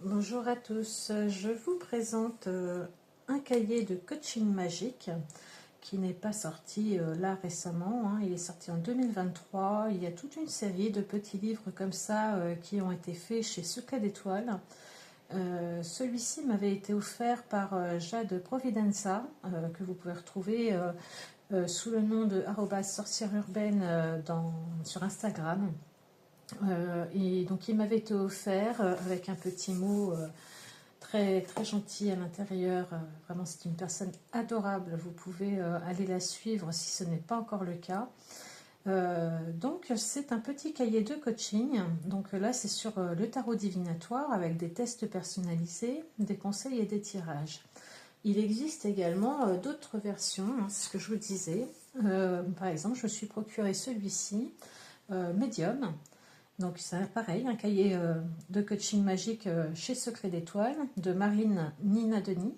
Bonjour à tous, je vous présente un cahier de coaching magique qui n'est pas sorti là récemment, hein. Il est sorti en 2023. Il y a toute une série de petits livres comme ça qui ont été faits chez Secret d'Étoiles. Celui-ci m'avait été offert par Jade Providenza, que vous pouvez retrouver sous le nom de @sorcière urbaine sur Instagram. Et donc il m'avait été offert avec un petit mot très, très gentil à l'intérieur. Vraiment, c'est une personne adorable. Vous pouvez aller la suivre si ce n'est pas encore le cas. Donc c'est un petit cahier de coaching. Donc là c'est sur le tarot divinatoire avec des tests personnalisés, des conseils et des tirages. Il existe également d'autres versions, hein, c'est ce que je vous disais. Par exemple, je me suis procuré celui-ci, Medium. Donc c'est pareil, un cahier de coaching magique chez Secret d'Étoiles de Marine Nina Denis.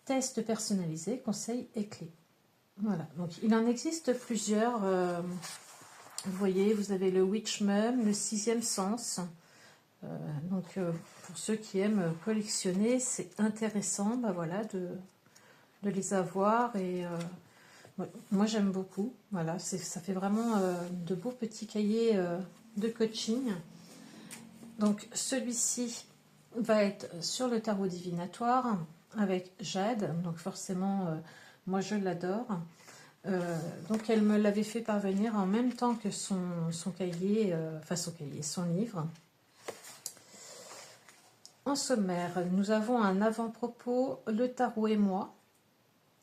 Test personnalisé, conseils et clés. Voilà, donc il en existe plusieurs. Vous voyez, vous avez le Witch Mum, le sixième sens. Pour ceux qui aiment collectionner, c'est intéressant voilà, de les avoir. Et moi j'aime beaucoup. Voilà, ça fait vraiment de beaux petits cahiers de coaching. Donc celui-ci va être sur le tarot divinatoire avec Jade. Donc forcément, moi je l'adore. Donc elle me l'avait fait parvenir en même temps que son cahier, son livre. En sommaire, nous avons un avant-propos, le tarot et moi.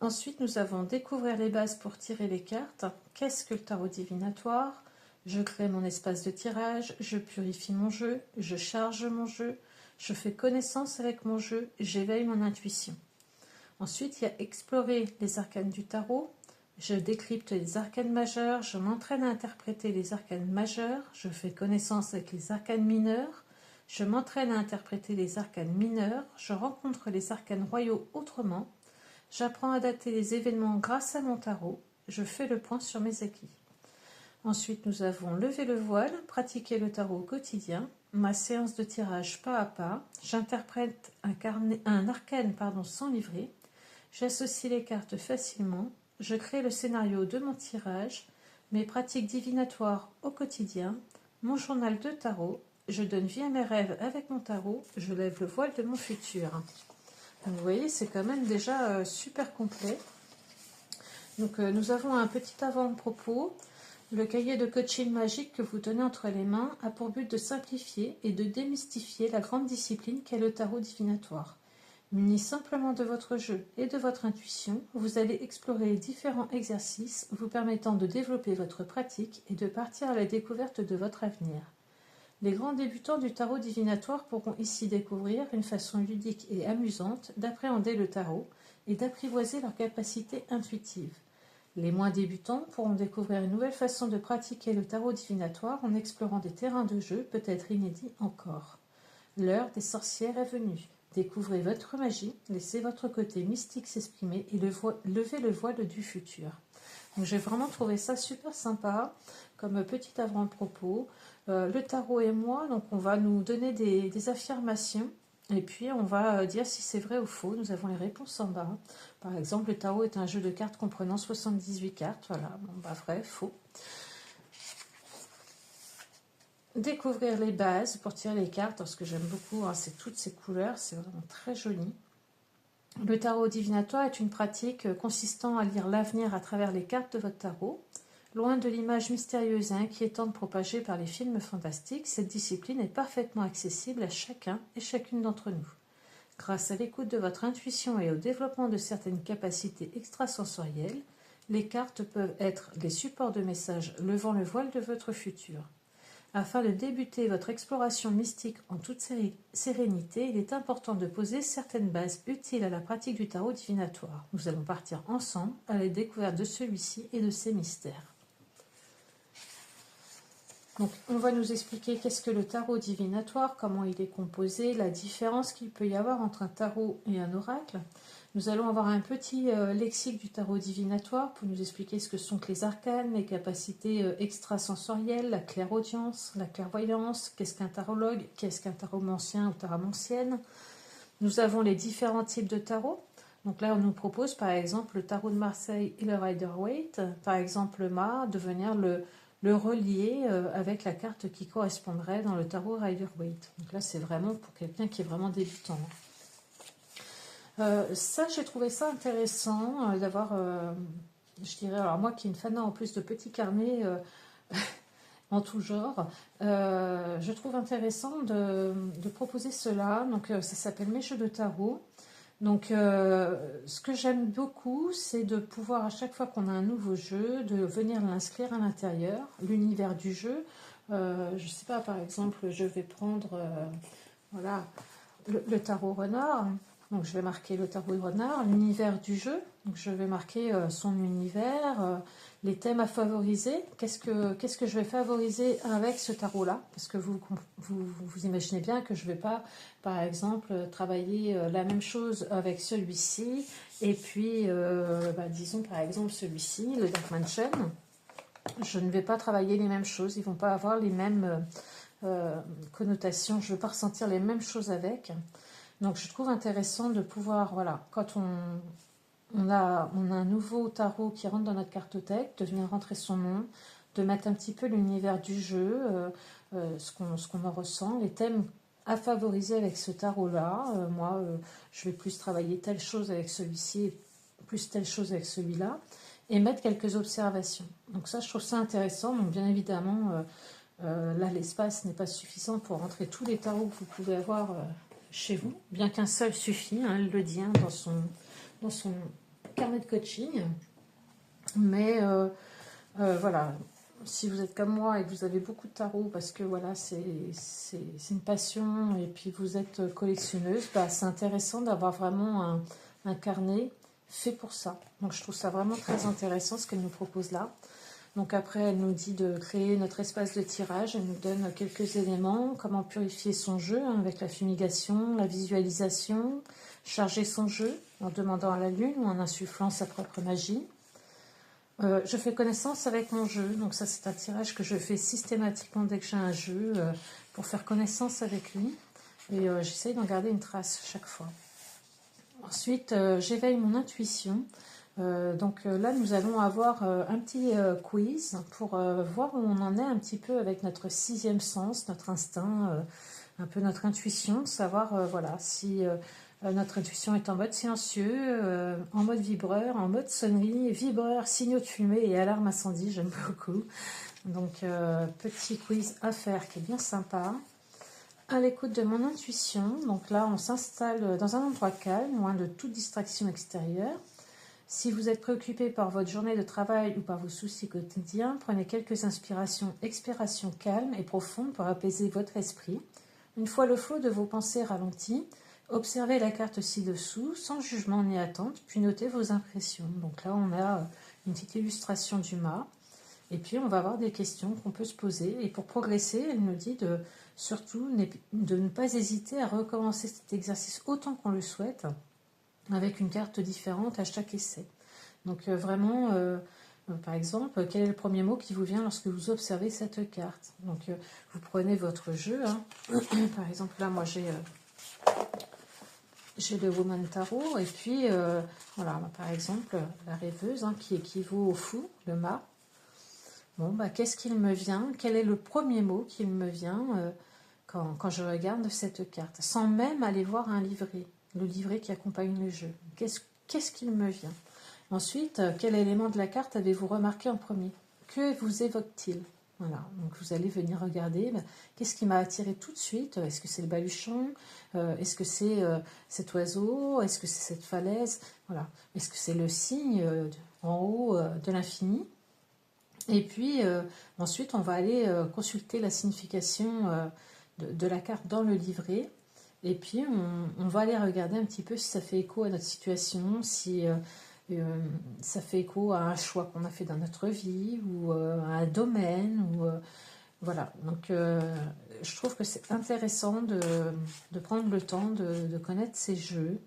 Ensuite, nous avons découvrir les bases pour tirer les cartes. Qu'est-ce que le tarot divinatoire? Je crée mon espace de tirage, je purifie mon jeu, je charge mon jeu, je fais connaissance avec mon jeu, j'éveille mon intuition. Ensuite, il y a explorer les arcanes du tarot. Je décrypte les arcanes majeurs, je m'entraîne à interpréter les arcanes majeurs, je fais connaissance avec les arcanes mineurs, je m'entraîne à interpréter les arcanes mineurs, je rencontre les arcanes royaux autrement, j'apprends à dater les événements grâce à mon tarot, je fais le point sur mes acquis. Ensuite, nous avons levé le voile, pratiquer le tarot au quotidien, ma séance de tirage pas à pas, j'interprète un arcane sans livret, j'associe les cartes facilement, je crée le scénario de mon tirage, mes pratiques divinatoires au quotidien, mon journal de tarot, je donne vie à mes rêves avec mon tarot, je lève le voile de mon futur. Donc, vous voyez, c'est quand même déjà super complet. Donc nous avons un petit avant-propos. Le cahier de coaching magique que vous tenez entre les mains a pour but de simplifier et de démystifier la grande discipline qu'est le tarot divinatoire. Muni simplement de votre jeu et de votre intuition, vous allez explorer les différents exercices vous permettant de développer votre pratique et de partir à la découverte de votre avenir. Les grands débutants du tarot divinatoire pourront ici découvrir une façon ludique et amusante d'appréhender le tarot et d'apprivoiser leurs capacités intuitives. Les moins débutants pourront découvrir une nouvelle façon de pratiquer le tarot divinatoire en explorant des terrains de jeu peut-être inédits encore. L'heure des sorcières est venue. Découvrez votre magie, laissez votre côté mystique s'exprimer et levez le voile du futur. Donc j'ai vraiment trouvé ça super sympa comme petit avant-propos. Le tarot et moi, donc on va nous donner des affirmations et puis on va dire si c'est vrai ou faux. Nous avons les réponses en bas. Par exemple, le tarot est un jeu de cartes comprenant 78 cartes. Voilà, vrai, faux. Découvrir les bases pour tirer les cartes, parce que j'aime beaucoup, hein, c'est toutes ces couleurs, c'est vraiment très joli. Le tarot divinatoire est une pratique consistant à lire l'avenir à travers les cartes de votre tarot. Loin de l'image mystérieuse et inquiétante propagée par les films fantastiques, cette discipline est parfaitement accessible à chacun et chacune d'entre nous. Grâce à l'écoute de votre intuition et au développement de certaines capacités extrasensorielles, les cartes peuvent être les supports de messages levant le voile de votre futur. Afin de débuter votre exploration mystique en toute sérénité, il est important de poser certaines bases utiles à la pratique du tarot divinatoire. Nous allons partir ensemble à la découverte de celui-ci et de ses mystères. Donc, on va nous expliquer qu'est-ce que le tarot divinatoire, comment il est composé, la différence qu'il peut y avoir entre un tarot et un oracle. Nous allons avoir un petit lexique du tarot divinatoire pour nous expliquer ce que sont que les arcanes, les capacités extrasensorielles, la clairaudience, la clairvoyance, qu'est-ce qu'un tarologue, qu'est-ce qu'un taromancien ou taromancienne. Nous avons les différents types de tarot. Donc là, on nous propose par exemple le tarot de Marseille et le Rider-Waite. Par exemple, Ma, de venir le relier avec la carte qui correspondrait dans le tarot Rider-Waite. Donc là, c'est vraiment pour quelqu'un qui est vraiment débutant. Ça, j'ai trouvé ça intéressant d'avoir, je dirais, alors moi qui est une fan en plus de petits carnets en tout genre, je trouve intéressant de proposer cela. Donc ça s'appelle Mes jeux de tarot. Donc ce que j'aime beaucoup, c'est de pouvoir à chaque fois qu'on a un nouveau jeu, de venir l'inscrire à l'intérieur, l'univers du jeu. Je ne sais pas, par exemple, je vais prendre voilà, le tarot renard. Donc je vais marquer le tarot renard, l'univers du jeu. Donc je vais marquer son univers, les thèmes à favoriser. Qu'est-ce que je vais favoriser avec ce tarot-là? Parce que vous imaginez bien que je ne vais pas, par exemple, travailler la même chose avec celui-ci. Et puis, disons par exemple celui-ci, le Dark Mansion. Je ne vais pas travailler les mêmes choses. Ils ne vont pas avoir les mêmes connotations. Je ne vais pas ressentir les mêmes choses avec. Donc je trouve intéressant de pouvoir, voilà, quand on a un nouveau tarot qui rentre dans notre cartothèque, de venir rentrer son nom, de mettre un petit peu l'univers du jeu, ce qu'on en ressent, les thèmes à favoriser avec ce tarot-là. Moi, je vais plus travailler telle chose avec celui-ci, plus telle chose avec celui-là, et mettre quelques observations. Donc ça, je trouve ça intéressant. Donc bien évidemment, là, l'espace n'est pas suffisant pour rentrer tous les tarots que vous pouvez avoir chez vous, bien qu'un seul suffit, hein, elle le dit dans son carnet de coaching. Mais voilà, si vous êtes comme moi et que vous avez beaucoup de tarots, parce que voilà, c'est une passion et puis vous êtes collectionneuse, c'est intéressant d'avoir vraiment un carnet fait pour ça. Donc je trouve ça vraiment très intéressant ce qu'elle nous propose là. Donc après, elle nous dit de créer notre espace de tirage. Elle nous donne quelques éléments, comment purifier son jeu hein, avec la fumigation, la visualisation, charger son jeu en demandant à la lune ou en insufflant sa propre magie. Je fais connaissance avec mon jeu. Donc ça, c'est un tirage que je fais systématiquement dès que j'ai un jeu pour faire connaissance avec lui. Et j'essaye d'en garder une trace chaque fois. Ensuite, j'éveille mon intuition. Donc là, nous allons avoir un petit quiz pour voir où on en est un petit peu avec notre sixième sens, notre instinct, un peu notre intuition, savoir voilà, si notre intuition est en mode silencieux, en mode vibreur, en mode sonnerie, vibreur, signaux de fumée et alarme incendie, j'aime beaucoup. Donc petit quiz à faire qui est bien sympa. À l'écoute de mon intuition, donc là on s'installe dans un endroit calme, loin de toute distraction extérieure. Si vous êtes préoccupé par votre journée de travail ou par vos soucis quotidiens, prenez quelques inspirations, expirations calmes et profondes pour apaiser votre esprit. Une fois le flot de vos pensées ralenti, observez la carte ci-dessous, sans jugement ni attente, puis notez vos impressions. Donc là, on a une petite illustration du mât. Et puis, on va avoir des questions qu'on peut se poser. Et pour progresser, elle nous dit surtout de ne pas hésiter à recommencer cet exercice autant qu'on le souhaite, avec une carte différente à chaque essai. Donc vraiment, par exemple, quel est le premier mot qui vous vient lorsque vous observez cette carte? Donc vous prenez votre jeu. Hein. Par exemple, là, moi, j'ai le Woman Tarot. Et puis, voilà, par exemple, la rêveuse, hein, qui équivaut au fou, le mât. Bon, qu'est-ce qu'il me vient? Quel est le premier mot qu'il me vient quand je regarde cette carte? Sans même aller voir un livret. Le livret qui accompagne le jeu. Qu'est-ce qu'il me vient? Ensuite, quel élément de la carte avez-vous remarqué en premier? Que vous évoque-t-il? Voilà, donc vous allez venir regarder, qu'est-ce qui m'a attiré tout de suite? Est-ce que c'est le baluchon? Est-ce que c'est cet oiseau? Est-ce que c'est cette falaise? Voilà. Est-ce que c'est le signe en haut de l'infini? Et puis, ensuite, on va aller consulter la signification de la carte dans le livret. Et puis, on va aller regarder un petit peu si ça fait écho à notre situation, si ça fait écho à un choix qu'on a fait dans notre vie, ou à un domaine, ou Voilà, donc je trouve que c'est intéressant de prendre le temps de connaître ces jeux.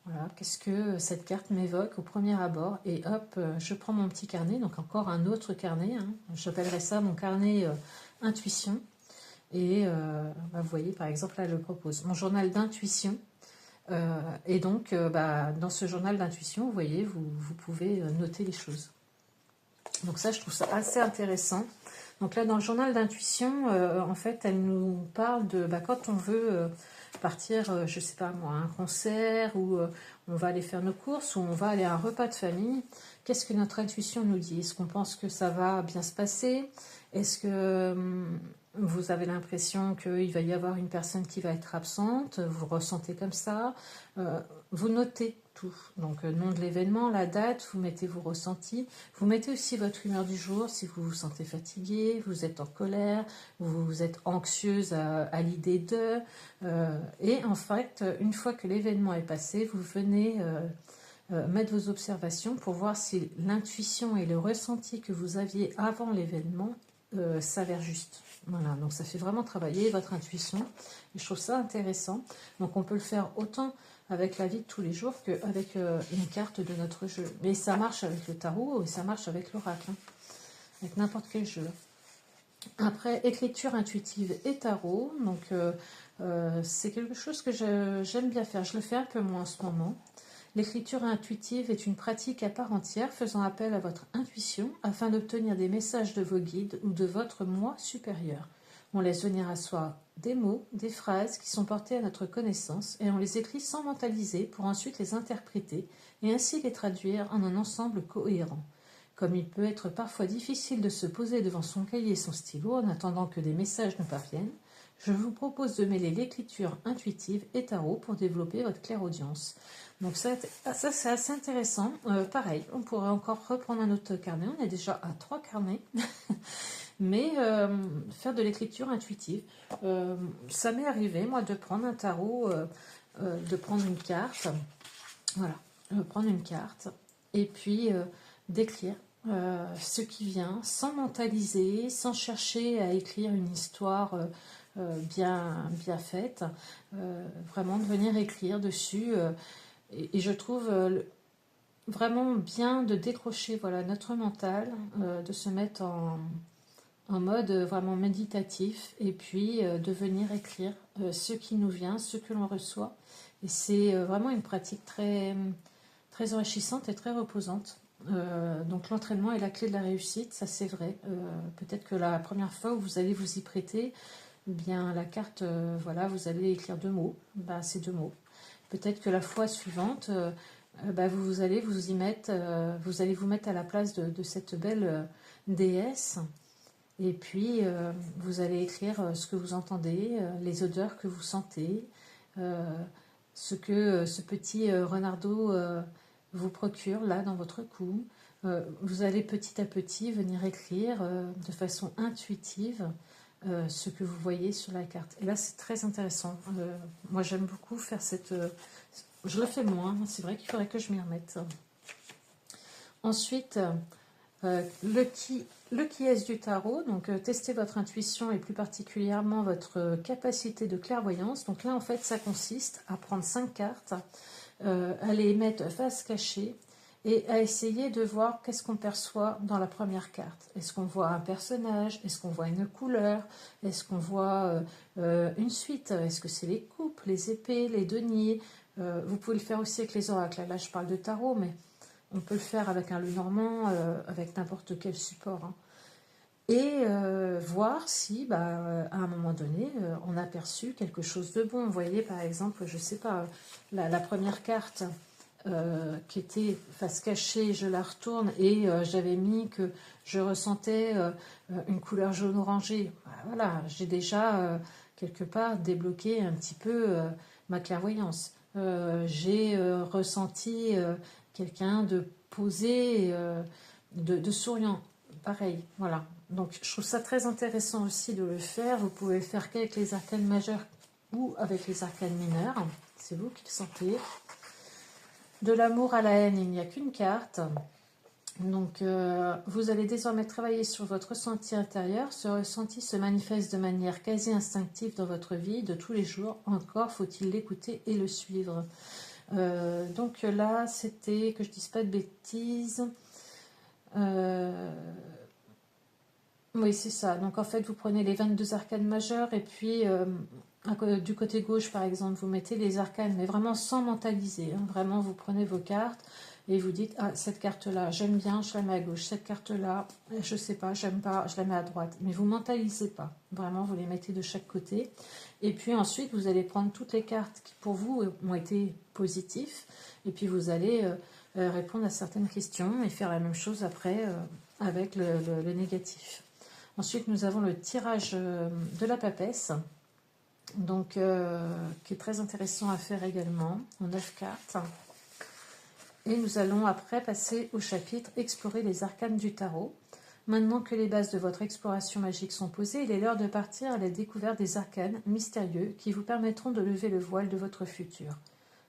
Voilà, qu'est-ce que cette carte m'évoque au premier abord? Et hop, je prends mon petit carnet, donc encore un autre carnet, hein. J'appellerais ça mon carnet intuition. Et vous voyez, par exemple, là, elle le propose. Mon journal d'intuition. Et donc, dans ce journal d'intuition, vous voyez, vous pouvez noter les choses. Donc ça, je trouve ça assez intéressant. Donc là, dans le journal d'intuition, en fait, elle nous parle de quand on veut partir, je sais pas moi, à un concert, ou on va aller faire nos courses, ou on va aller à un repas de famille. Qu'est-ce que notre intuition nous dit? Est-ce qu'on pense que ça va bien se passer? Est-ce que vous avez l'impression qu'il va y avoir une personne qui va être absente? Vous le ressentez comme ça? Vous notez tout. Donc, nom de l'événement, la date, vous mettez vos ressentis. Vous mettez aussi votre humeur du jour, si vous vous sentez fatigué, vous êtes en colère, vous êtes anxieuse à l'idée de. Et en fait, une fois que l'événement est passé, vous venez mettre vos observations pour voir si l'intuition et le ressenti que vous aviez avant l'événement s'avèrent justes. Voilà, donc ça fait vraiment travailler votre intuition. Et je trouve ça intéressant. Donc on peut le faire autant avec la vie de tous les jours qu'avec une carte de notre jeu. Mais ça marche avec le tarot et ça marche avec l'oracle, hein, avec n'importe quel jeu. Après, écriture intuitive et tarot. Donc c'est quelque chose que j'aime bien faire. Je le fais un peu moins en ce moment. L'écriture intuitive est une pratique à part entière faisant appel à votre intuition afin d'obtenir des messages de vos guides ou de votre moi supérieur. On laisse venir à soi des mots, des phrases qui sont portés à notre connaissance et on les écrit sans mentaliser pour ensuite les interpréter et ainsi les traduire en un ensemble cohérent. Comme il peut être parfois difficile de se poser devant son cahier et son stylo en attendant que des messages nous parviennent, je vous propose de mêler l'écriture intuitive et tarot pour développer votre clairaudience. Donc ça c'est assez intéressant. Pareil, on pourrait encore reprendre un autre carnet. On est déjà à 3 carnets. Mais faire de l'écriture intuitive, ça m'est arrivé, moi, de prendre un tarot, de prendre une carte. Voilà, prendre une carte et puis d'écrire ce qui vient, sans mentaliser, sans chercher à écrire une histoire bien faite. Vraiment de venir écrire dessus. Et je trouve vraiment bien de décrocher notre mental, de se mettre en mode vraiment méditatif et puis de venir écrire ce qui nous vient, ce que l'on reçoit. Et c'est vraiment une pratique très, très enrichissante et très reposante. Donc l'entraînement est la clé de la réussite, ça c'est vrai. Peut-être que la première fois où vous allez vous y prêter, eh bien la carte, vous allez écrire 2 mots, c'est 2 mots. Peut-être que la fois suivante, vous allez vous y mettre, vous allez vous mettre à la place de cette belle déesse. Et puis, vous allez écrire ce que vous entendez, les odeurs que vous sentez, ce que ce petit renardeau vous procure là dans votre cou. Vous allez petit à petit venir écrire de façon intuitive ce que vous voyez sur la carte. Et là, c'est très intéressant. Moi, j'aime beaucoup faire cette... je le fais moins, c'est vrai qu'il faudrait que je m'y remette. Ensuite... le qui est du tarot, donc tester votre intuition et plus particulièrement votre capacité de clairvoyance. Donc là, en fait, ça consiste à prendre 5 cartes, à les mettre face cachée et à essayer de voir qu'est-ce qu'on perçoit dans la première carte. Est-ce qu'on voit un personnage? Est-ce qu'on voit une couleur? Est-ce qu'on voit une suite? Est-ce que c'est les coupes, les épées, les deniers? Vous pouvez le faire aussi avec les oracles. Là, je parle de tarot, mais... on peut le faire avec un Lenormand, avec n'importe quel support. Hein. Et voir si, à un moment donné, on a perçu quelque chose de bon. Vous voyez, par exemple, je ne sais pas, la première carte qui était face cachée, je la retourne et j'avais mis que je ressentais une couleur jaune-orangé. Voilà, j'ai déjà, quelque part, débloqué un petit peu ma clairvoyance. J'ai ressenti... quelqu'un de posé, de souriant. Pareil, voilà. Donc, je trouve ça très intéressant aussi de le faire. Vous pouvez le faire qu'avec les arcanes majeures ou avec les arcanes mineures. C'est vous qui le sentez. De l'amour à la haine, il n'y a qu'une carte. Donc, vous allez désormais travailler sur votre ressenti intérieur. Ce ressenti se manifeste de manière quasi instinctive dans votre vie de tous les jours. Encore faut-il l'écouter et le suivre. Donc là, c'était, que je dise pas de bêtises, oui, c'est ça. Donc en fait, vous prenez les 22 arcanes majeures et puis du côté gauche, par exemple, vous mettez les arcanes, mais vraiment sans mentaliser. Hein. Vraiment, vous prenez vos cartes et vous dites, ah, cette carte-là, j'aime bien, je la mets à gauche. Cette carte-là, je sais pas, j'aime pas, je la mets à droite. Mais vous mentalisez pas. Vraiment, vous les mettez de chaque côté. Et puis ensuite, vous allez prendre toutes les cartes qui, pour vous, ont été positives. Et puis vous allez répondre à certaines questions et faire la même chose après avec le négatif. Ensuite, nous avons le tirage de la papesse, donc, qui est très intéressant à faire également, en 9 cartes. Et nous allons après passer au chapitre Explorer les arcanes du tarot. Maintenant que les bases de votre exploration magique sont posées, il est l'heure de partir à la découverte des arcanes mystérieux qui vous permettront de lever le voile de votre futur.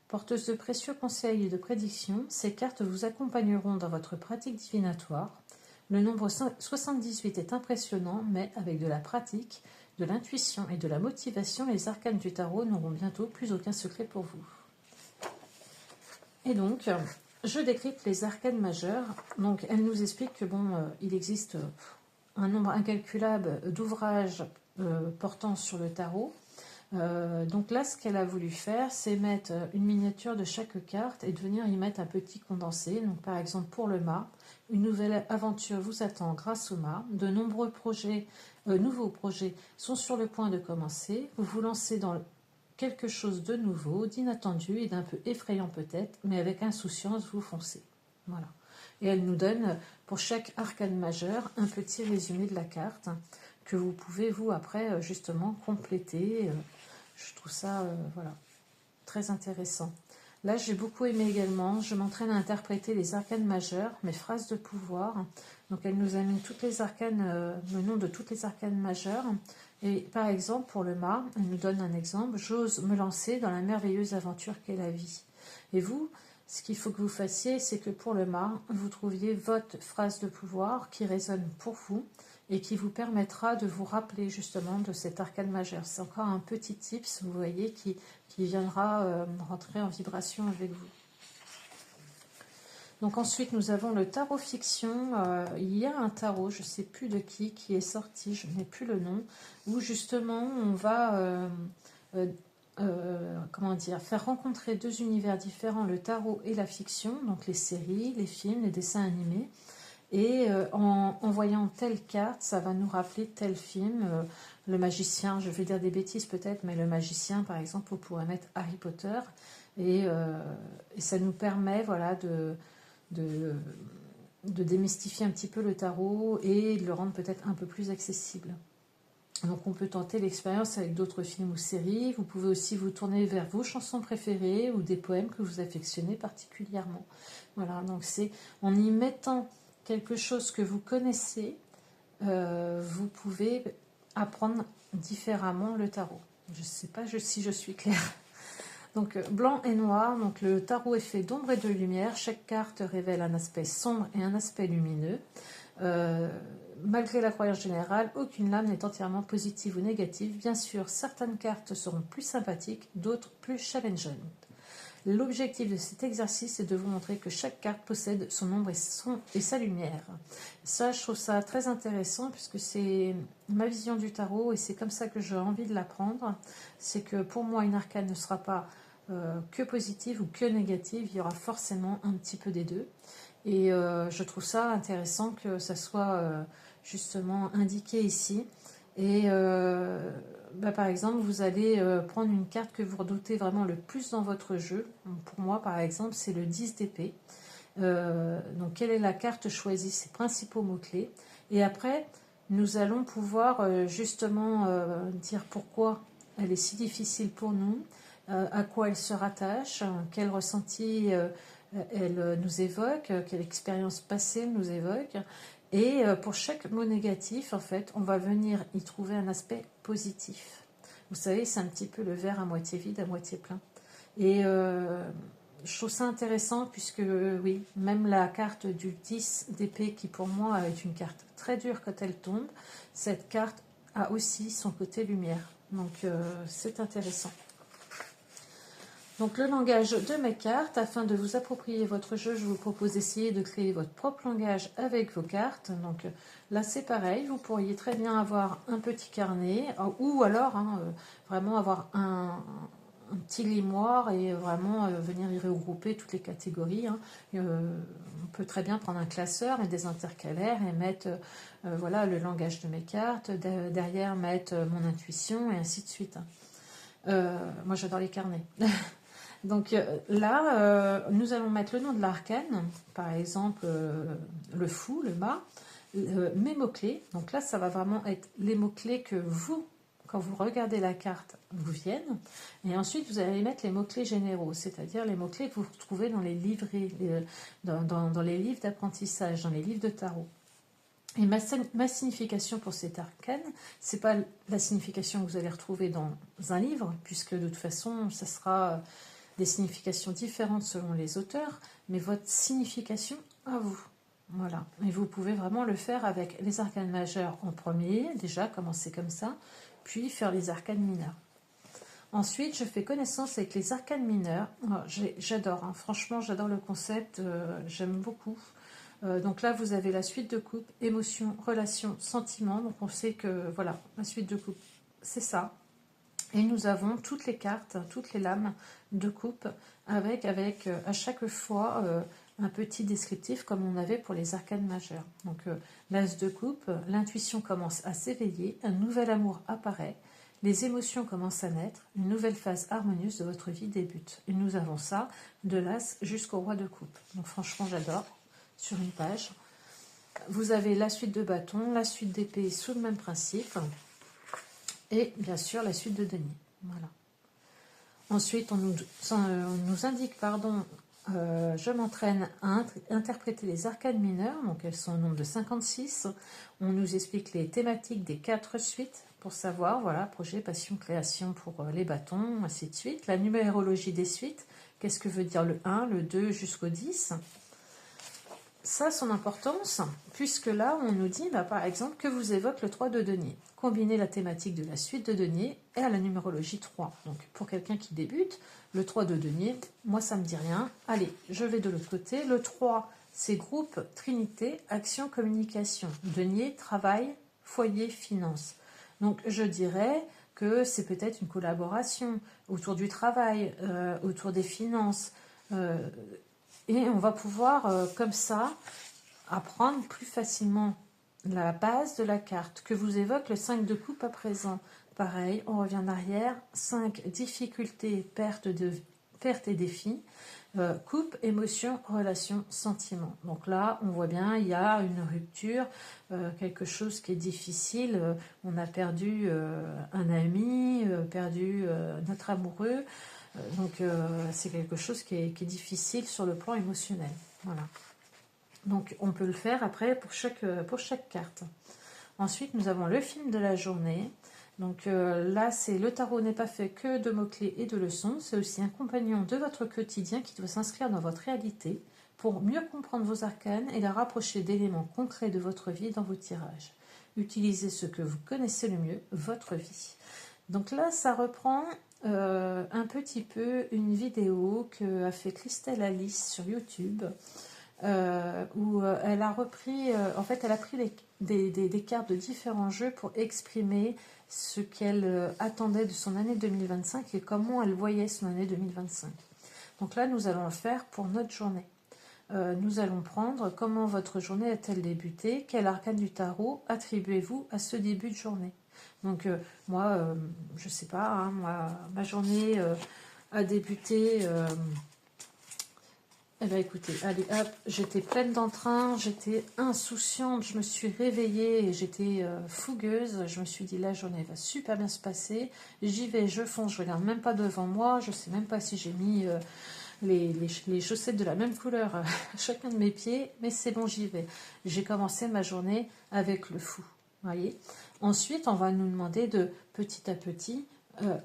Porteuses de précieux conseils et de prédictions, ces cartes vous accompagneront dans votre pratique divinatoire. Le nombre 78 est impressionnant, mais avec de la pratique, de l'intuition et de la motivation, les arcanes du tarot n'auront bientôt plus aucun secret pour vous. Et donc, je décrypte les arcanes majeures. Donc, elle nous explique que il existe un nombre incalculable d'ouvrages portant sur le tarot. Donc là, ce qu'elle a voulu faire, c'est mettre une miniature de chaque carte et de venir y mettre un petit condensé. Donc par exemple pour le mât, une nouvelle aventure vous attend grâce au mât. De nombreux nouveaux projets sont sur le point de commencer. Vous vous lancez dans quelque chose de nouveau, d'inattendu et d'un peu effrayant peut-être, mais avec insouciance, vous foncez. Voilà. Et elle nous donne pour chaque arcane majeur un petit résumé de la carte que vous pouvez vous après justement compléter. Je trouve ça voilà, très intéressant. Là, j'ai beaucoup aimé également. Je m'entraîne à interpréter les arcanes majeures, mes phrases de pouvoir. Donc, elle nous a mis toutes les arcanes, le nom de toutes les arcanes majeures. Et par exemple, pour le mât, elle nous donne un exemple. J'ose me lancer dans la merveilleuse aventure qu'est la vie. Et vous, ce qu'il faut que vous fassiez, c'est que pour le mât, vous trouviez votre phrase de pouvoir qui résonne pour vous et qui vous permettra de vous rappeler justement de cet arcane majeur. C'est encore un petit tips, vous voyez, qui viendra rentrer en vibration avec vous. Donc ensuite, nous avons le tarot fiction. Il y a un tarot, je ne sais plus de qui est sorti, je n'ai plus le nom, où justement on va faire rencontrer deux univers différents, le tarot et la fiction, donc les séries, les films, les dessins animés. Et en voyant telle carte, ça va nous rappeler tel film. Le magicien, je vais dire des bêtises peut-être, mais le magicien, par exemple, on pourrait mettre Harry Potter. Et ça nous permet voilà, de démystifier un petit peu le tarot et de le rendre peut-être un peu plus accessible. Donc on peut tenter l'expérience avec d'autres films ou séries. Vous pouvez aussi vous tourner vers vos chansons préférées ou des poèmes que vous affectionnez particulièrement. Voilà, donc c'est en y mettant quelque chose que vous connaissez, vous pouvez apprendre différemment le tarot. Je ne sais pas si je suis claire. Donc blanc et noir, donc le tarot est fait d'ombre et de lumière. Chaque carte révèle un aspect sombre et un aspect lumineux. Malgré la croyance générale, aucune lame n'est entièrement positive ou négative. Bien sûr, certaines cartes seront plus sympathiques, d'autres plus challengeantes. L'objectif de cet exercice est de vous montrer que chaque carte possède son ombre et sa lumière. Ça, je trouve ça très intéressant puisque c'est ma vision du tarot et c'est comme ça que j'ai envie de l'apprendre. C'est que pour moi, une arcane ne sera pas que positive ou que négative, il y aura forcément un petit peu des deux. Et je trouve ça intéressant que ça soit justement indiqué ici. Et par exemple, vous allez prendre une carte que vous redoutez vraiment le plus dans votre jeu. Donc, pour moi, par exemple, c'est le 10 d'épée. Donc, quelle est la carte choisie, ses principaux mots-clés. Et après, nous allons pouvoir justement dire pourquoi elle est si difficile pour nous, à quoi elle se rattache, quel ressenti elle nous évoque, quelle expérience passée elle nous évoque. Et pour chaque mot négatif, en fait, on va venir y trouver un aspect positif. Vous savez, c'est un petit peu le verre à moitié vide, à moitié plein. Et je trouve ça intéressant puisque, oui, même la carte du 10 d'épée, qui pour moi est une carte très dure quand elle tombe, cette carte a aussi son côté lumière. Donc, c'est intéressant. Donc, le langage de mes cartes, afin de vous approprier votre jeu, je vous propose d'essayer de créer votre propre langage avec vos cartes. Donc, là, c'est pareil, vous pourriez très bien avoir un petit carnet ou alors vraiment avoir un petit grimoire et vraiment venir y regrouper toutes les catégories. On peut très bien prendre un classeur et des intercalaires et mettre voilà, le langage de mes cartes, derrière mettre mon intuition et ainsi de suite. Moi, j'adore les carnets. Donc là, nous allons mettre le nom de l'arcane, par exemple le fou, le mât, mes mots-clés. Donc là, ça va vraiment être les mots-clés que vous, quand vous regardez la carte, vous viennent. Et ensuite, vous allez mettre les mots-clés généraux, c'est-à-dire les mots-clés que vous retrouvez dans les livrets, dans les livres d'apprentissage, dans les livres de tarot. Et ma signification pour cet arcane, c'est pas la signification que vous allez retrouver dans un livre, puisque de toute façon, ça sera des significations différentes selon les auteurs, mais votre signification à vous. Voilà. Et vous pouvez vraiment le faire avec les arcanes majeurs en premier, déjà commencer comme ça, puis faire les arcanes mineurs. Ensuite, je fais connaissance avec les arcanes mineurs. J'adore, hein. Franchement, j'adore le concept, j'aime beaucoup. Donc là, vous avez la suite de coupe, émotion, relation, sentiment. Donc on sait que, voilà, la suite de coupe, c'est ça. Et nous avons toutes les cartes, toutes les lames de coupe avec à chaque fois un petit descriptif comme on avait pour les arcanes majeures. Donc l'as de coupe, l'intuition commence à s'éveiller, un nouvel amour apparaît, les émotions commencent à naître, une nouvelle phase harmonieuse de votre vie débute. Et nous avons ça de l'as jusqu'au roi de coupe. Donc franchement, j'adore, sur une page. Vous avez la suite de bâton, la suite d'épée sous le même principe. Et bien sûr, la suite de denier. Voilà. Ensuite, on nous indique, je m'entraîne à interpréter les arcanes mineures. Donc, elles sont au nombre de 56. On nous explique les thématiques des 4 suites pour savoir, voilà, projet, passion, création pour les bâtons, ainsi de suite. La numérologie des suites. Qu'est-ce que veut dire le 1, le 2 jusqu'au 10 ? Ça a son importance, puisque là, on nous dit, par exemple, que vous évoque le 3 de denier. Combinez la thématique de la suite de denier et à la numérologie 3. Donc, pour quelqu'un qui débute, le 3 de denier, moi, ça ne me dit rien. Allez, je vais de l'autre côté. Le 3, c'est groupe, trinité, action, communication. Denier, travail, foyer, finance. Donc, je dirais que c'est peut-être une collaboration autour du travail, autour des finances, et on va pouvoir, comme ça, apprendre plus facilement la base de la carte que vous évoque le 5 de coupe à présent. Pareil, on revient en arrière. 5, difficultés, perte et défis. Coupe, émotion, relation, sentiment. Donc là, on voit bien, il y a une rupture, quelque chose qui est difficile. On a perdu un ami, perdu notre amoureux. Donc c'est quelque chose qui est difficile sur le plan émotionnel. Voilà. Donc on peut le faire après pour chaque carte. Ensuite, nous avons le film de la journée. Donc là, c'est le tarot n'est pas fait que de mots-clés et de leçons. C'est aussi un compagnon de votre quotidien qui doit s'inscrire dans votre réalité pour mieux comprendre vos arcanes et la rapprocher d'éléments concrets de votre vie dans vos tirages. Utilisez ce que vous connaissez le mieux, votre vie. Donc là, ça reprend un petit peu une vidéo qu'a fait Christelle Alice sur YouTube, où elle a repris, en fait, elle a pris des cartes de différents jeux pour exprimer ce qu'elle attendait de son année 2025 et comment elle voyait son année 2025. Donc là, nous allons le faire pour notre journée. Nous allons prendre comment votre journée a-t-elle débuté, quel arcane du tarot attribuez-vous à ce début de journée. Donc moi, je sais pas, hein, ma journée a débuté. Eh bien écoutez, allez hop, j'étais pleine d'entrain, j'étais insouciante, je me suis réveillée et j'étais fougueuse. Je me suis dit la journée va super bien se passer. J'y vais, je fonce, je regarde même pas devant moi, je sais même pas si j'ai mis les chaussettes de la même couleur à chacun de mes pieds, mais c'est bon, j'y vais. J'ai commencé ma journée avec le fou. Voyez. Ensuite, on va nous demander de petit à petit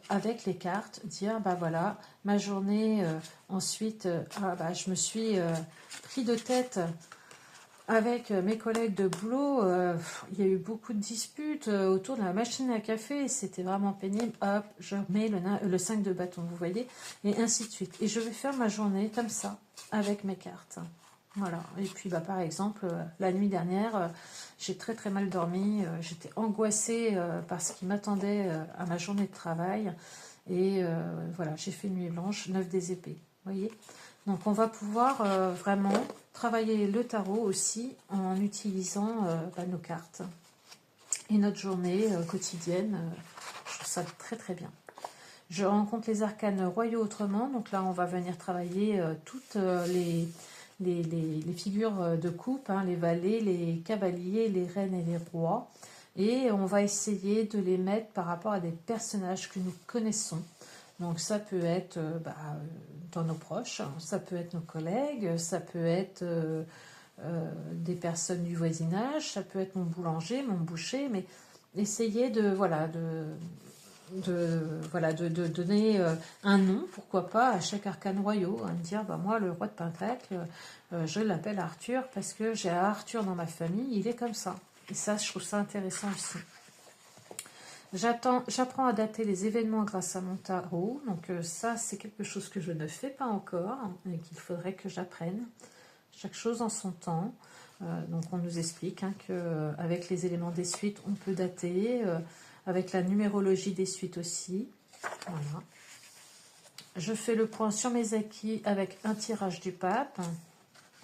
avec les cartes, dire, bah voilà, ma journée, ensuite, je me suis pris de tête avec mes collègues de boulot, il y a eu beaucoup de disputes autour de la machine à café, c'était vraiment pénible. Hop, je remets le 5 de bâton, vous voyez, et ainsi de suite. Et je vais faire ma journée comme ça, avec mes cartes. Voilà. Et puis, par exemple, la nuit dernière, j'ai très très mal dormi. J'étais angoissée par ce qui m'attendait à ma journée de travail. Et voilà, j'ai fait nuit blanche, 9 des épées. Vous voyez ? Donc, on va pouvoir vraiment travailler le tarot aussi en utilisant nos cartes et notre journée quotidienne. Je trouve ça très très bien. Je rencontre les arcanes royaux autrement. Donc là, on va venir travailler toutes les figures de coupe, hein, les valets, les cavaliers, les reines et les rois. Et on va essayer de les mettre par rapport à des personnages que nous connaissons. Donc ça peut être dans nos proches, ça peut être nos collègues, ça peut être des personnes du voisinage, ça peut être mon boulanger, mon boucher, mais essayer de donner un nom, pourquoi pas, à chaque arcane royaux, hein, de dire, moi, le roi de Pentacle, je l'appelle Arthur parce que j'ai Arthur dans ma famille, il est comme ça. Et ça, je trouve ça intéressant aussi. J'apprends à dater les événements grâce à mon tarot. Donc ça, c'est quelque chose que je ne fais pas encore et qu'il faudrait que j'apprenne. Chaque chose en son temps. Donc on nous explique qu'avec les éléments des suites, on peut dater. Avec la numérologie des suites aussi. Voilà. Je fais le point sur mes acquis avec un tirage du pape.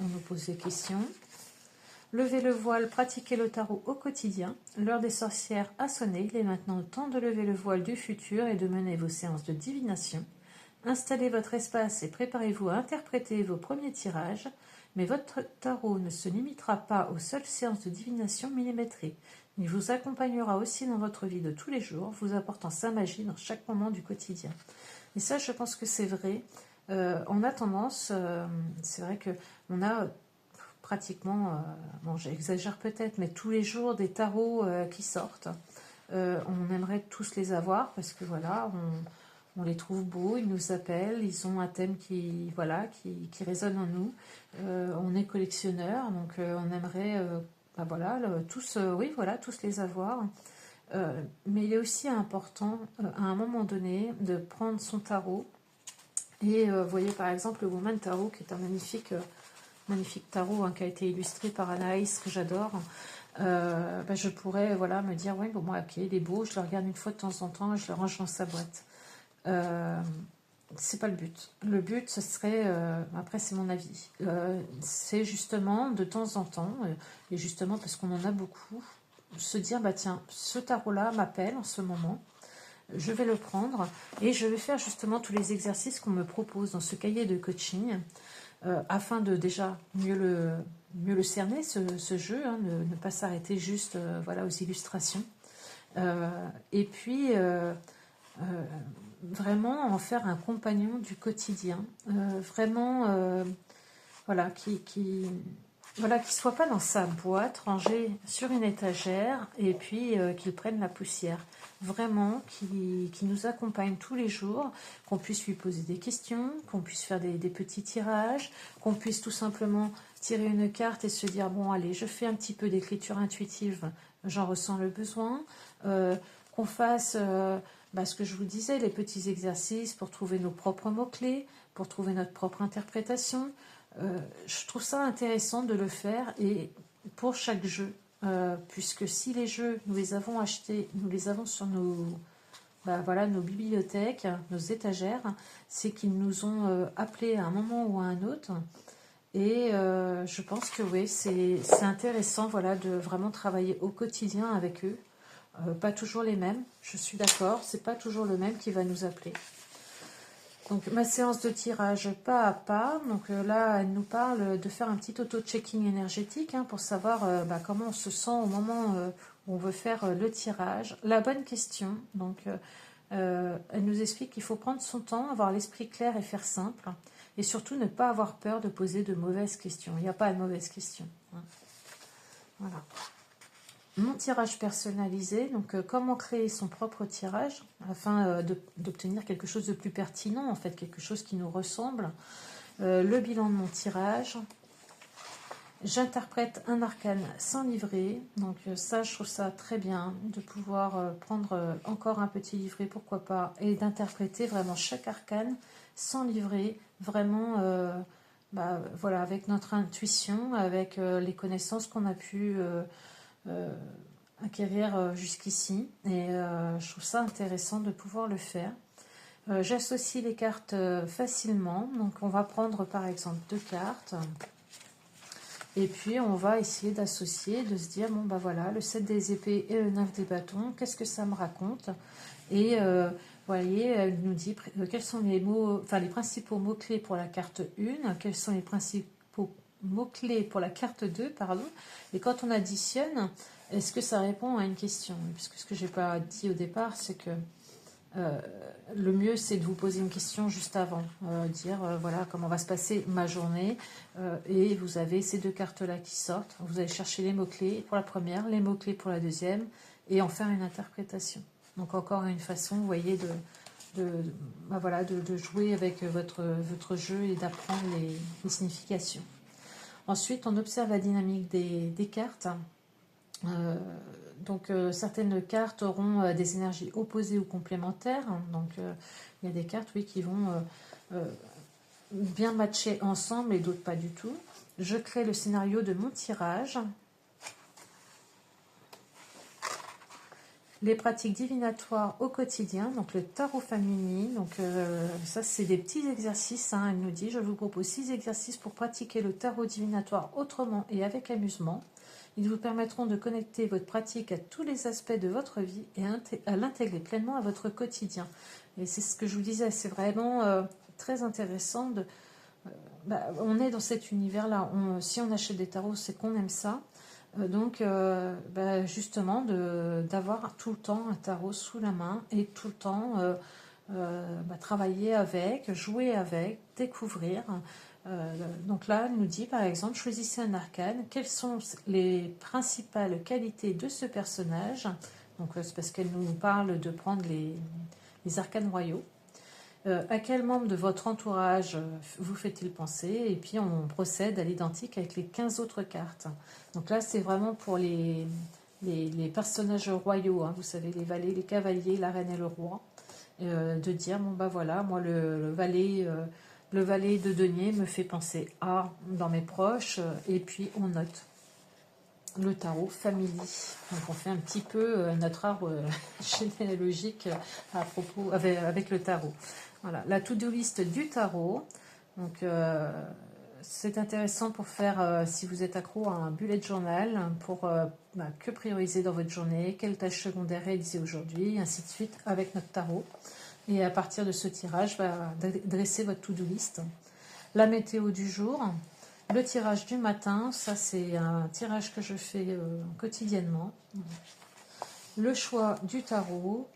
On nous pose des questions. Levez le voile, pratiquez le tarot au quotidien. L'heure des sorcières a sonné. Il est maintenant le temps de lever le voile du futur et de mener vos séances de divination. Installez votre espace et préparez-vous à interpréter vos premiers tirages. Mais votre tarot ne se limitera pas aux seules séances de divination millimétrées. Il vous accompagnera aussi dans votre vie de tous les jours, vous apportant sa magie dans chaque moment du quotidien. Et ça, je pense que c'est vrai. On a tendance, c'est vrai qu'on a pratiquement, j'exagère peut-être, mais tous les jours des tarots qui sortent. On aimerait tous les avoir parce que voilà, on les trouve beaux, ils nous appellent, ils ont un thème qui résonne en nous. On est collectionneurs, donc on aimerait tous les avoir. Mais il est aussi important, à un moment donné, de prendre son tarot. Et vous voyez par exemple le Woman Tarot, qui est un magnifique tarot qui a été illustré par Anaïs, que j'adore. Je pourrais me dire, ok, il est beau, je le regarde une fois de temps en temps et je le range dans sa boîte. C'est pas le but. Le but, ce serait, après c'est mon avis, c'est justement de temps en temps, et justement parce qu'on en a beaucoup, se dire, tiens, ce tarot-là m'appelle en ce moment, je vais le prendre et je vais faire justement tous les exercices qu'on me propose dans ce cahier de coaching, afin de déjà mieux le cerner, ce jeu, ne pas s'arrêter juste aux illustrations. Et puis, vraiment en faire un compagnon du quotidien, qui soit pas dans sa boîte, rangé sur une étagère, et puis qu'il prenne la poussière. Vraiment, qui nous accompagne tous les jours, qu'on puisse lui poser des questions, qu'on puisse faire des petits tirages, qu'on puisse tout simplement tirer une carte et se dire, bon allez, je fais un petit peu d'écriture intuitive, j'en ressens le besoin, qu'on fasse ce que je vous disais, les petits exercices pour trouver nos propres mots-clés, pour trouver notre propre interprétation. Je trouve ça intéressant de le faire, et pour chaque jeu, puisque si les jeux, nous les avons achetés, nous les avons sur nos bibliothèques, nos étagères, c'est qu'ils nous ont appelés à un moment ou à un autre. Et je pense que oui, c'est intéressant de vraiment travailler au quotidien avec eux. Pas toujours les mêmes, je suis d'accord, c'est pas toujours le même qui va nous appeler. Donc ma séance de tirage pas à pas, donc là elle nous parle de faire un petit auto-checking énergétique pour savoir comment on se sent au moment où on veut faire le tirage. La bonne question, donc elle nous explique qu'il faut prendre son temps, avoir l'esprit clair et faire simple, et surtout ne pas avoir peur de poser de mauvaises questions. Il n'y a pas de mauvaises questions. Voilà. mon tirage personnalisé, donc comment créer son propre tirage afin d'obtenir quelque chose de plus pertinent, en fait, quelque chose qui nous ressemble. Le bilan de mon tirage. J'interprète un arcane sans livret, donc ça je trouve ça très bien de pouvoir prendre encore un petit livret, pourquoi pas, et d'interpréter vraiment chaque arcane sans livret, vraiment voilà, avec notre intuition, avec les connaissances qu'on a pu acquérir jusqu'ici, et je trouve ça intéressant de pouvoir le faire. J'associe les cartes facilement, donc on va prendre par exemple 2 cartes. Et puis, on va essayer d'associer, de se dire, bon, bah voilà, le 7 des épées et le 9 des bâtons, qu'est-ce que ça me raconte? Et vous voyez, elle nous dit quels sont les mots, enfin, les principaux mots-clés pour la carte 1, quels sont les principaux mots-clés pour la carte 2, pardon. Et quand on additionne, est-ce que ça répond à une question? Puisque ce que je n'ai pas dit au départ, c'est que le mieux c'est de vous poser une question juste avant, dire voilà comment va se passer ma journée, et vous avez ces 2 cartes là qui sortent, vous allez chercher les mots-clés pour la première, les mots-clés pour la deuxième, et en faire une interprétation. Donc encore une façon, vous voyez, voilà, de jouer avec votre jeu et d'apprendre les significations. Ensuite, on observe la dynamique des cartes. Donc certaines cartes auront des énergies opposées ou complémentaires. Donc il y a des cartes, oui, qui vont bien matcher ensemble et d'autres pas du tout. Je crée le scénario de mon tirage. Les pratiques divinatoires au quotidien, donc le tarot family. Donc ça, c'est des petits exercices. Elle nous dit, je vous propose 6 exercices pour pratiquer le tarot divinatoire autrement et avec amusement. Ils vous permettront de connecter votre pratique à tous les aspects de votre vie et à l'intégrer pleinement à votre quotidien. Et c'est ce que je vous disais, c'est vraiment très intéressant. On est dans cet univers-là. Si on achète des tarots, c'est qu'on aime ça. Donc, justement, d'avoir tout le temps un tarot sous la main et tout le temps travailler avec, jouer avec, découvrir. Donc là, elle nous dit par exemple, choisissez un arcane, quelles sont les principales qualités de ce personnage. Donc c'est parce qu'elle nous parle de prendre les arcanes royaux. À quel membre de votre entourage vous fait-il penser? Et puis on procède à l'identique avec les 15 autres cartes. Donc là, c'est vraiment pour les personnages royaux, vous savez, les valets, les cavaliers, la reine et le roi. De dire, bon bah voilà, moi le valet de denier me fait penser à dans mes proches, et puis on note le tarot family. Donc on fait un petit peu notre arbre généalogique à propos avec le tarot. Voilà, la to-do list du tarot. Donc c'est intéressant pour faire, si vous êtes accro à un bullet journal, pour que prioriser dans votre journée, quelles tâches secondaires réaliser aujourd'hui, ainsi de suite avec notre tarot. Et à partir de ce tirage, dresser votre to-do list. La météo du jour, le tirage du matin, ça c'est un tirage que je fais quotidiennement. Le choix du tarot,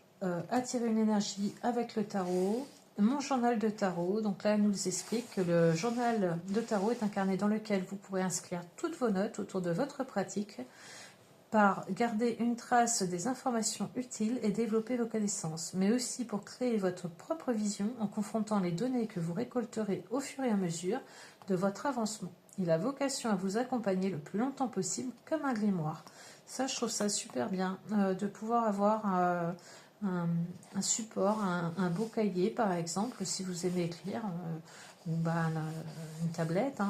attirer une énergie avec le tarot, mon journal de tarot. Donc là, elle nous explique que le journal de tarot est un carnet dans lequel vous pourrez inscrire toutes vos notes autour de votre pratique, par garder une trace des informations utiles et développer vos connaissances, mais aussi pour créer votre propre vision en confrontant les données que vous récolterez au fur et à mesure de votre avancement. Il a vocation à vous accompagner le plus longtemps possible comme un grimoire. Ça, je trouve ça super bien, de pouvoir avoir un support, un beau cahier par exemple, si vous aimez écrire, ou une tablette,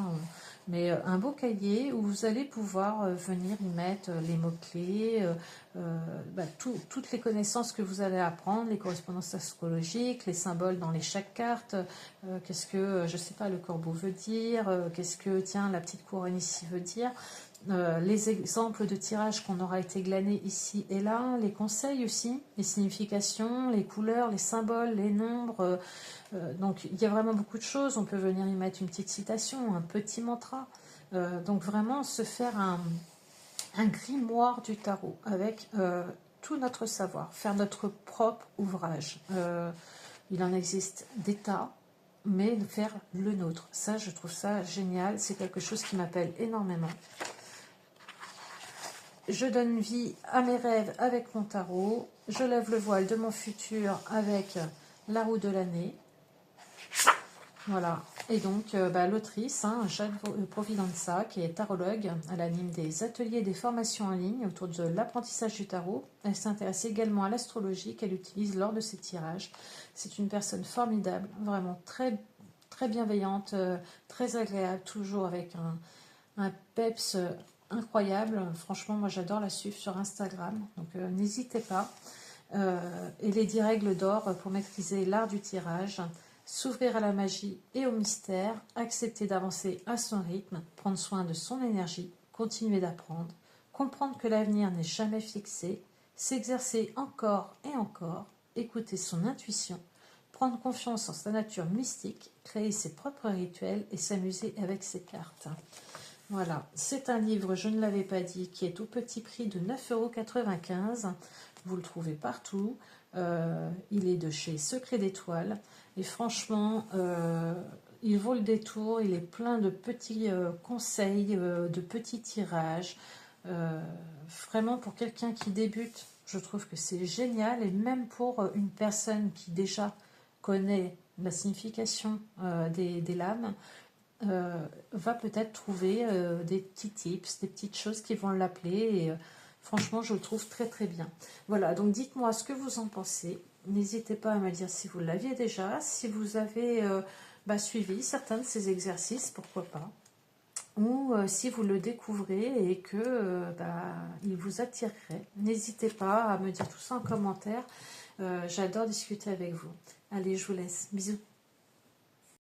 mais un beau cahier où vous allez pouvoir venir y mettre les mots-clés, toutes les connaissances que vous allez apprendre, les correspondances astrologiques, les symboles dans chaque carte, qu'est-ce que, je ne sais pas, le corbeau veut dire, qu'est-ce que, tiens, la petite couronne ici veut dire, les exemples de tirages qu'on aura été glanés ici et là, les conseils aussi, les significations, les couleurs, les symboles, les nombres. Donc il y a vraiment beaucoup de choses. On peut venir y mettre une petite citation, un petit mantra. Donc vraiment se faire un grimoire du tarot avec tout notre savoir, faire notre propre ouvrage. Il en existe des tas, mais faire le nôtre. Ça, je trouve ça génial. C'est quelque chose qui m'appelle énormément. Je donne vie à mes rêves avec mon tarot. Je lève le voile de mon futur avec la roue de l'année. Voilà. Et donc, l'autrice, Jade Providenza, qui est tarologue, elle anime des ateliers et des formations en ligne autour de l'apprentissage du tarot. Elle s'intéresse également à l'astrologie qu'elle utilise lors de ses tirages. C'est une personne formidable, vraiment très, très bienveillante, très agréable, toujours avec un peps incroyable. Franchement, moi j'adore la suivre sur Instagram, donc n'hésitez pas. Et les 10 règles d'or pour maîtriser l'art du tirage: s'ouvrir à la magie et au mystère, accepter d'avancer à son rythme, prendre soin de son énergie, continuer d'apprendre, comprendre que l'avenir n'est jamais fixé, s'exercer encore et encore, écouter son intuition, prendre confiance en sa nature mystique, créer ses propres rituels et s'amuser avec ses cartes. Voilà, c'est un livre, je ne l'avais pas dit, qui est au petit prix de 9,95 €. Vous le trouvez partout. Il est de chez Secret d'Étoile. Et franchement, il vaut le détour. Il est plein de petits conseils, de petits tirages. Vraiment, pour quelqu'un qui débute, je trouve que c'est génial. Et même pour une personne qui déjà connaît la signification des lames, va peut-être trouver des petits tips, des petites choses qui vont l'appeler. Et franchement, je le trouve très très bien. Voilà, donc dites-moi ce que vous en pensez. N'hésitez pas à me dire si vous l'aviez déjà, si vous avez suivi certains de ces exercices, pourquoi pas. Ou si vous le découvrez et que il vous attirerait. N'hésitez pas à me dire tout ça en commentaire. J'adore discuter avec vous. Allez, je vous laisse. Bisous.